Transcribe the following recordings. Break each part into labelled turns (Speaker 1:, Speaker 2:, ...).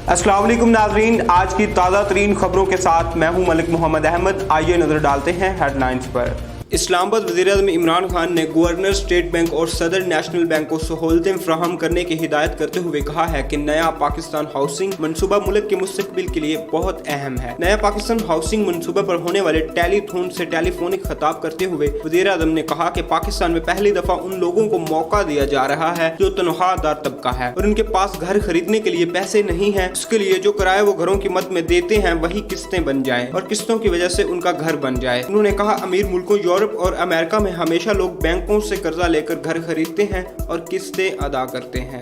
Speaker 1: अस्सलाम वालेकुम नाज़रीन, आज की ताज़ा तरीन खबरों के साथ मैं हूं मलिक मोहम्मद अहमद। आइए नजर डालते हैं हेडलाइंस पर। इस्लामाबाद वज़ीर-ए-आज़म इमरान खान ने गवर्नर स्टेट बैंक और सदर नेशनल बैंक को सहूलतें फराहम करने की हिदायत करते हुए कहा है कि नया पाकिस्तान हाउसिंग मनसूबा मुल्क के मुस्तकबिल के लिए बहुत अहम है। नया पाकिस्तान हाउसिंग मनसूबा पर होने वाले टेलीथॉन से टेलीफोनिक खिताब करते हुए वज़ीर-ए-आज़म ने कहा कि पाकिस्तान में पहली दफा उन लोगों को मौका दिया जा रहा है जो तनख्वाहदार तबका है और उनके पास घर खरीदने के लिए पैसे नहीं है। उसके लिए जो किराया वो घरों की मद में देते हैं वही किस्तें बन जाएं और किस्तों की वजह से उनका घर बन जाए। उन्होंने कहा, अमीर मुल्कों यूरोप और अमेरिका में हमेशा लोग बैंकों से कर्जा लेकर घर खरीदते हैं और किस्तें अदा करते हैं।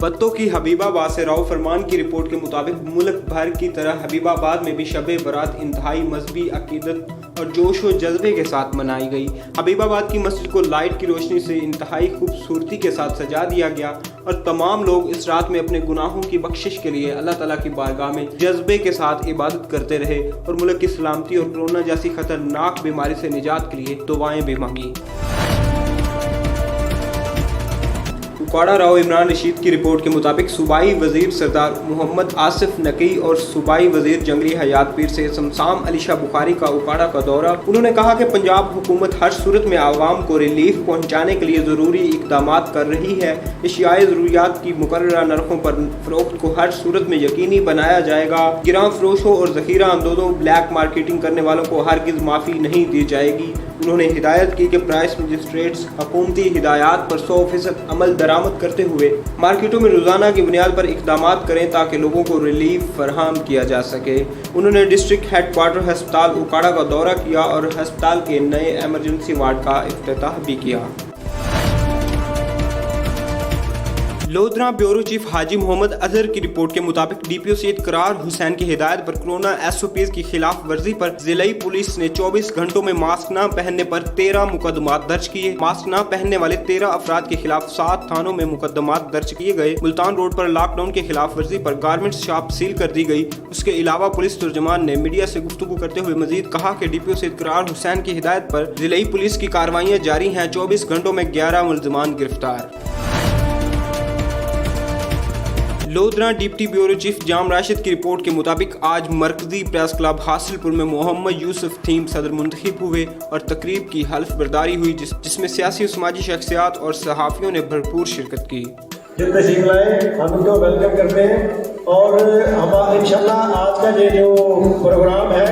Speaker 1: पत्तों की हबीबाबाद से राव फरमान की रिपोर्ट के मुताबिक मुल्क भर की तरह हबीबाबाद में भी शब बारात इंतहाई मजहबी अकीदत और जोश व जज्बे के साथ मनाई गई। हबीबाबाद की मस्जिद को लाइट की रोशनी से इंतहाई खूबसूरती के साथ सजा दिया गया और तमाम लोग इस रात में अपने गुनाहों की बख्शिश के लिए अल्लाह ताला की बारगाह में जज्बे के साथ इबादत करते रहे और मुल्क की सलामती और कोरोना जैसी खतरनाक बीमारी से निजात के लिए दुआएं भी मांगी। उकाड़ा राव इमरान रशीद की रिपोर्ट के मुताबिक सूबाई वजीर सरदार मोहम्मद आसिफ नकी और सूबाई वजीर जंगली हयात पीर से समसाम अली शाह बुखारी का उकाड़ा का दौरा। उन्होंने कहा कि पंजाब हुकूमत हर सूरत में आवाम को रिलीफ पहुँचाने के लिए ज़रूरी इकदाम कर रही है। एशियाई ज़रूरियात की मुकर्ररा नरखों पर फ़रोख्त को हर सूरत में यकीनी बनाया जाएगा। गिरां फरोशों और ज़ख़ीरा अंदोज़ों ब्लैक मार्केटिंग करने वालों को हरगिज़ माफ़ी नहीं दी जाएगी। उन्होंने हिदायत की कि प्राइस मजिस्ट्रेट्स हुकूमती हिदायत पर 100% अमल दरामद करते हुए मार्केटों में रोजाना की बुनियाद पर इकदाम करें ताकि लोगों को रिलीफ फराहम किया जा सके। उन्होंने डिस्ट्रिक्ट हेडक्वार्टर अस्पताल उकाड़ा का दौरा किया और अस्पताल के नए एमरजेंसी वार्ड का इफ्तिताह भी किया। लोधरा ब्यूरो चीफ हाजी मोहम्मद अजहर की रिपोर्ट के मुताबिक डीपीओ सैयद करार हुसैन की हिदायत पर कोरोना एसओपीज की खिलाफ वर्जी पर जिलाई पुलिस ने 24 घंटों में मास्क न पहनने पर 13 मुकदमात दर्ज किए। मास्क न पहनने वाले 13 अफराद के खिलाफ 7 थानों में मुकदमात दर्ज किए गए। मुल्तान रोड पर लॉकडाउन के खिलाफ वर्जी पर गारमेंट्स शॉप सील कर दी गई। उसके अलावा पुलिस तर्जुमान ने मीडिया से गुफ्तगू करते हुए मजीद कहा कि डीपीओ सैयद करार हुसैन की हिदायत पर जिलाई पुलिस की कार्रवाइयाँ जारी हैं। 24 घंटों में 11 मुल्ज़िमान गिरफ्तार। लोधरा डिप्टी ब्यूरो चीफ जाम राशिद की रिपोर्ट के मुताबिक आज मरकजी प्रेस क्लब हासिलपुर में मोहम्मद यूसुफ थीम सदर मुंतखब हुए और तकरीब की हल्फ बर्दारी हुई जिसमें सियासी और समाजी शख्सियात और सहाफ़ियों ने भरपूर शिरकत की।
Speaker 2: तशरीफ लाए, हम उनको वेलकम करते हैं और हम इंशाल्लाह आज का ये जो प्रोग्राम है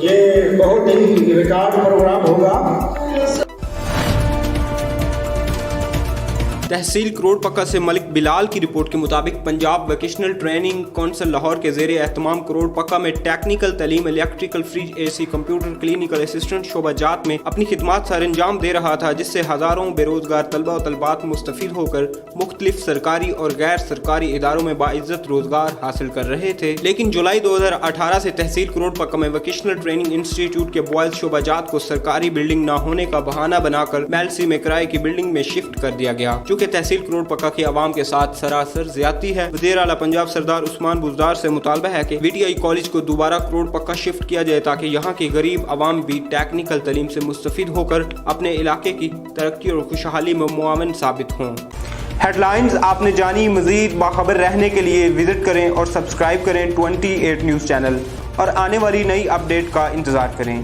Speaker 2: ये बहुत ही रिकॉर्ड प्रोग्राम होगा।
Speaker 1: तहसील करोड़ पक्का से मलिक बिलाल की रिपोर्ट के मुताबिक Punjab vocational training council Lahore के ज़ेरे एहतमाम करोड़ पक्का में टेक्निकल तालीम electrical fridge AC computer clinical assistant शोबाजात में अपनी खिदमात सर अंजाम दे रहा था, जिससे हज़ारों बेरोजगार तलबा और तलबात मुस्तफ़ीद होकर मुख्तलिफ सरकारी और गैर सरकारी इदारों में बाइज्जत रोजगार हासिल कर रहे थे। लेकिन जुलाई 2018 से तहसील करोड़ पक्का में वोकेशनल ट्रेनिंग इंस्टीट्यूट के बॉयज शोबाजात को सरकारी बिल्डिंग न होने का बहाना बनाकर मेलसी में किराए की बिल्डिंग में शिफ्ट कर दिया गया, कि तहसील करोड़ पक्का की आवाम के साथ सरासर ज्यादती है। वज़ीर आला पंजाब सरदार उस्मान बुज़दार से मुतालबा है कि VTI कॉलेज को दोबारा करोड़ पक्का शिफ्ट किया जाए ताकि यहाँ के गरीब आवाम भी टेक्निकल तालीम से मुस्तफ़ीद होकर अपने इलाके की तरक्की और खुशहाली में मुआवन साबित हों। हेडलाइंस आपने जानी। मज़ीद बाखबर रहने के लिए विजिट करें और सब्सक्राइब करें 28 न्यूज़ चैनल और आने वाली नई अपडेट का इंतज़ार करें।